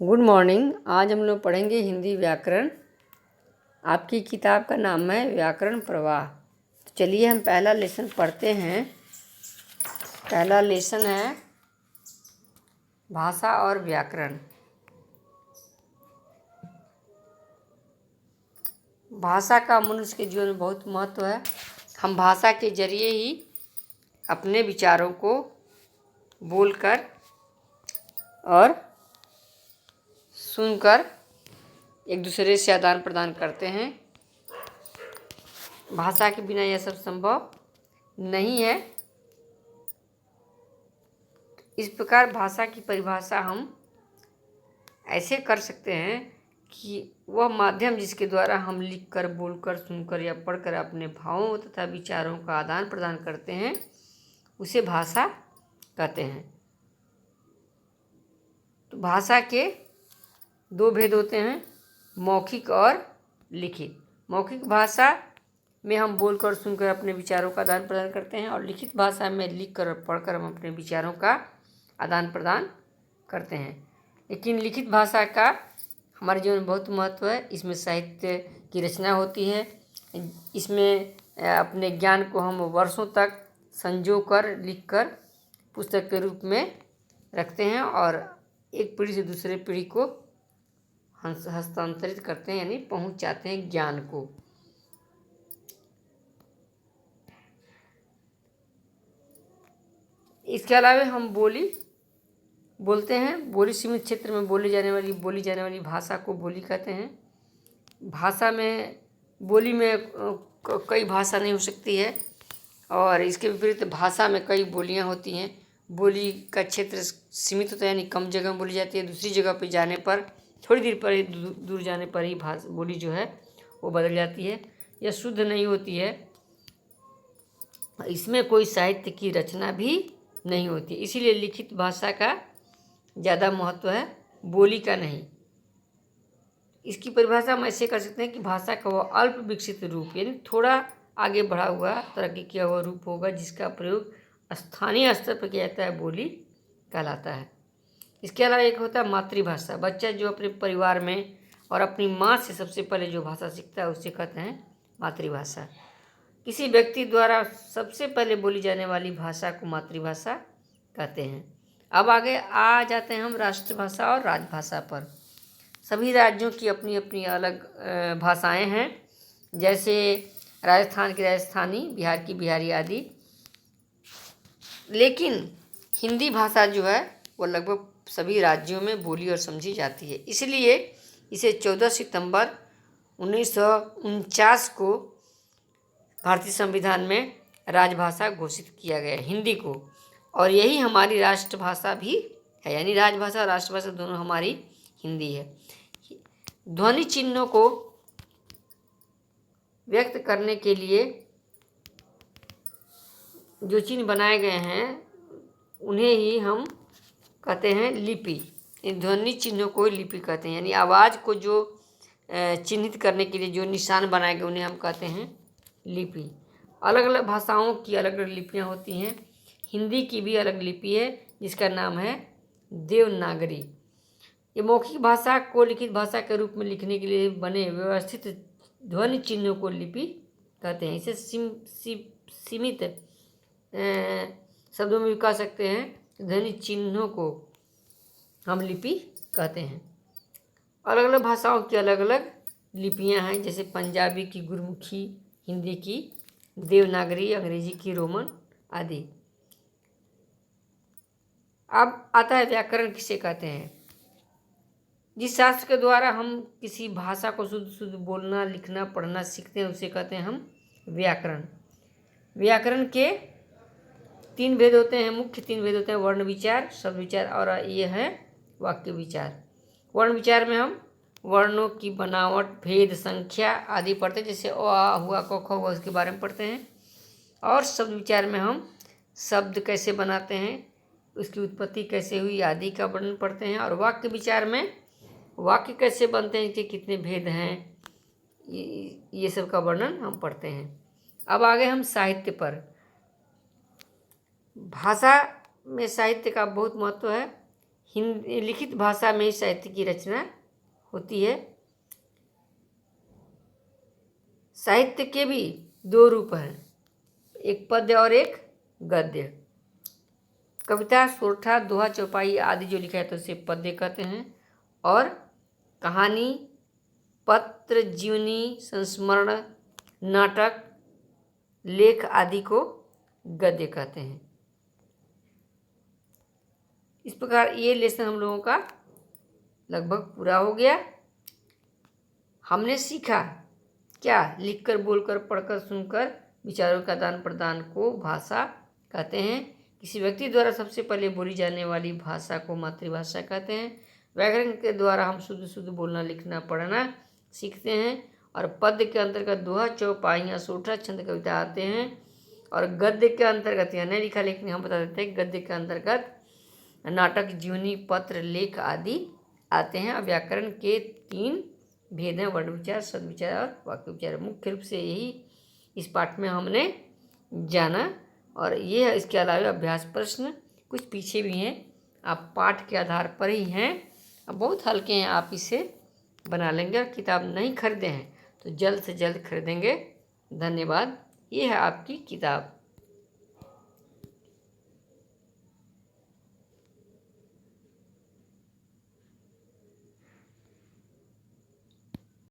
Good morning. आज हम लोग पढ़ेंगे हिंदी व्याकरण। आपकी किताब का नाम है व्याकरण प्रवाह। तो चलिए हम पहला लेसन पढ़ते हैं। पहला लेसन है भाषा और व्याकरण। भाषा का मनुष्य के जीवन में बहुत महत्व है। हम भाषा के जरिए ही अपने विचारों को बोलकर और सुनकर एक दूसरे से आदान प्रदान करते हैं। भाषा के बिना यह सब संभव नहीं है। इस प्रकार भाषा की परिभाषा हम ऐसे कर सकते हैं कि वह माध्यम जिसके द्वारा हम लिखकर, बोलकर, सुनकर या पढ़कर अपने भावों तथा विचारों का आदान प्रदान करते हैं, उसे भाषा कहते हैं। तो भाषा के दो भेद होते हैं, मौखिक और लिखित। मौखिक भाषा में हम बोलकर और सुनकर अपने विचारों का आदान प्रदान करते हैं, और लिखित भाषा में लिखकर और पढ़कर हम अपने विचारों का आदान प्रदान करते हैं। लेकिन लिखित भाषा का हमारे जीवन में बहुत महत्व है। इसमें साहित्य की रचना होती है। इसमें अपने ज्ञान को हम वर्षों तक संजो कर, लिख कर पुस्तक के रूप में रखते हैं और एक पीढ़ी से दूसरे पीढ़ी को हस्तांतरित करते हैं, यानी पहुंचाते हैं ज्ञान को। इसके अलावा हम बोलते हैं। बोली सीमित क्षेत्र में बोली जाने वाली भाषा को बोली कहते हैं। भाषा में, बोली में कई भाषा नहीं हो सकती है, और इसके विपरीत भाषा में कई बोलियां होती हैं। बोली का क्षेत्र सीमित होता है, यानी कम जगह में बोली जाती है। दूसरी जगह पर जाने पर, थोड़ी देर पर दूर जाने पर ही बोली जो है वो बदल जाती है, यह शुद्ध नहीं होती है। इसमें कोई साहित्य की रचना भी नहीं होती, इसीलिए लिखित भाषा का ज़्यादा महत्व है, बोली का नहीं। इसकी परिभाषा हम ऐसे कर सकते हैं कि भाषा का वह अल्प विकसित रूप, यानी थोड़ा आगे बढ़ा हुआ, तरक्की किया हुआ रूप होगा जिसका प्रयोग स्थानीय स्तर पर किया जाता है, बोली कहलाता है। इसके अलावा एक होता है मातृभाषा। बच्चा जो अपने परिवार में और अपनी माँ से सबसे पहले जो भाषा सीखता है उसे कहते हैं मातृभाषा। किसी व्यक्ति द्वारा सबसे पहले बोली जाने वाली भाषा को मातृभाषा कहते हैं। अब आगे आ जाते हैं हम राष्ट्रभाषा और राजभाषा पर। सभी राज्यों की अपनी अपनी अलग भाषाएं हैं, जैसे राजस्थान की राजस्थानी, बिहार की बिहारी आदि। लेकिन हिंदी भाषा जो है वो लगभग सभी राज्यों में बोली और समझी जाती है। इसलिए इसे 14 सितंबर 1949 को भारतीय संविधान में राजभाषा घोषित किया गया हिंदी को, और यही हमारी राष्ट्रभाषा भी है, यानी राजभाषा और राष्ट्रभाषा दोनों हमारी हिंदी है। ध्वनि चिन्हों को व्यक्त करने के लिए जो चिन्ह बनाए गए हैं उन्हें ही हम कहते हैं लिपि। इन ध्वनि चिन्हों को लिपि कहते हैं, यानी आवाज़ को जो चिन्हित करने के लिए जो निशान बनाए गए उन्हें हम कहते हैं लिपि। अलग अलग भाषाओं की अलग अलग लिपियाँ होती हैं। हिंदी की भी अलग लिपि है जिसका नाम है देवनागरी। ये मौखिक भाषा को लिखित भाषा के रूप में लिखने के लिए बने व्यवस्थित ध्वनि चिन्हों को लिपि कहते हैं। इसे सीमित शब्दों में भी कह सकते हैं। ध्वनि चिन्हों को हम लिपि कहते हैं। अलग अलग भाषाओं की अलग अलग लिपियां हैं, जैसे पंजाबी की गुरमुखी, हिंदी की देवनागरी, अंग्रेजी की रोमन आदि। अब आता है व्याकरण किसे कहते हैं। जिस शास्त्र के द्वारा हम किसी भाषा को शुद्ध शुद्ध बोलना, लिखना, पढ़ना सीखते हैं उसे कहते हैं हम व्याकरण। व्याकरण के 3 भेद होते हैं, मुख्य 3 भेद होते हैं, वर्ण विचार, शब्द विचार और ये है वाक्य विचार। वर्ण विचार में हम वर्णों की बनावट, भेद, संख्या आदि पढ़ते हैं, जैसे अ आ हुआ, क ख हुआ, उसके बारे में पढ़ते हैं। और शब्द विचार में हम शब्द कैसे बनाते हैं, उसकी उत्पत्ति कैसे हुई आदि का वर्णन पढ़ते हैं। और वाक्य विचार में वाक्य कैसे बनते हैं, इनके कितने भेद हैं, ये सब का वर्णन हम पढ़ते हैं। अब आगे हम साहित्य पर। भाषा में साहित्य का बहुत महत्व है। हिंदी लिखित भाषा में साहित्य की रचना होती है। साहित्य के भी दो रूप हैं, एक पद्य और एक गद्य। कविता, सोरठा, दोहा, चौपाई आदि जो लिखा है तो उसे पद्य कहते हैं, और कहानी, पत्र, जीवनी, संस्मरण, नाटक, लेख आदि को गद्य कहते हैं। इस प्रकार ये लेसन हम लोगों का लगभग पूरा हो गया। हमने सीखा क्या? लिखकर, बोलकर, पढ़कर, सुनकर विचारों का आदान प्रदान को भाषा कहते हैं। किसी व्यक्ति द्वारा सबसे पहले बोली जाने वाली भाषा को मातृभाषा कहते हैं। व्याकरण के द्वारा हम शुद्ध शुद्ध बोलना, लिखना, पढ़ना सीखते हैं। और पद्य के अंतर्गत दोहा, चौपाइयाँ, सोरठा, छंद, कविता आते हैं। और गद्य के अंतर्गत, यह नहीं लिखा लेकिन हम बता देते हैं, गद्य के अंतर्गत नाटक, जीवनी, पत्र, लेख आदि आते हैं। और व्याकरण के 3 भेद हैं, वर्ण विचार, शब्द विचार और वाक्य विचार। मुख्य रूप से यही इस पाठ में हमने जाना। और ये है, इसके अलावा अभ्यास प्रश्न कुछ पीछे भी हैं, आप पाठ के आधार पर ही हैं, अब बहुत हल्के हैं, आप इसे बना लेंगे। और किताब नहीं खरीदे हैं तो जल्द से जल्द खरीदेंगे। धन्यवाद। ये है आपकी किताब।